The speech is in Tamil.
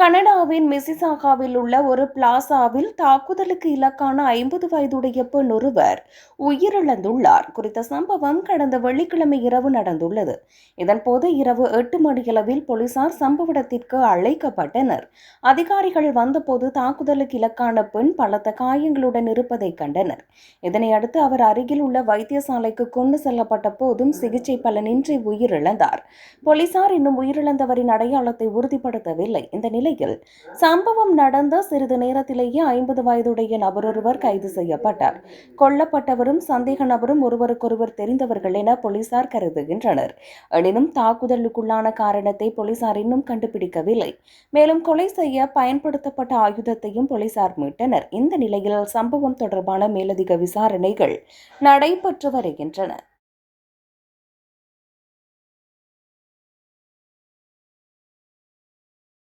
கனடாவின் மிசிசாகாவில் உள்ள ஒரு பிளாசாவில் தாக்குதலுக்கு இலக்கான 50 வயதுடைய பெண் ஒருவர் உயிரிழந்துள்ளார். குறித்த சம்பவம் கடந்த வெள்ளிக்கிழமை இரவு நடந்துள்ளது. இதன்போது இரவு 8 மணியளவில் போலீசார் சம்பவ இடத்திற்கு அழைக்கப்பட்டனர். அதிகாரிகள் வந்தபோது தாக்குதலுக்கு இலக்கான பெண் பலத்த காயங்களுடன் இருப்பதை கண்டனர். இதனையடுத்து அவர் அருகில் உள்ள வைத்தியசாலைக்கு கொண்டு செல்லப்பட்ட போதும் சிகிச்சை பலனின்றி உயிரிழந்தார். போலீசார் இன்னும் உயிரிழந்தவரின் அடையாளத்தை உறுதிப்படுத்தவில்லை. இந்த நிலையில் சம்பவம் நடந்த சிறிது நேரத்திலேயே 50 வயதுடைய நபரொருவர் கைது செய்யப்பட்டார். கொல்லப்பட்டவரும் சந்தேக நபரும் ஒருவருக்கொருவர் தெரிந்தவர்கள் என போலீசார் கருதுகின்றனர். எனினும் தாக்குதலுக்குள்ளான காரணத்தை போலீசார் இன்னும் கண்டுபிடிக்கவில்லை. மேலும் கொலை செய்ய பயன்படுத்தப்பட்ட ஆயுதத்தையும் போலீசார் மீட்டனர். இந்த நிலையில் சம்பவம் தொடர்பான மேலதிக விசாரணைகள் நடைபெற்று வருகின்றன.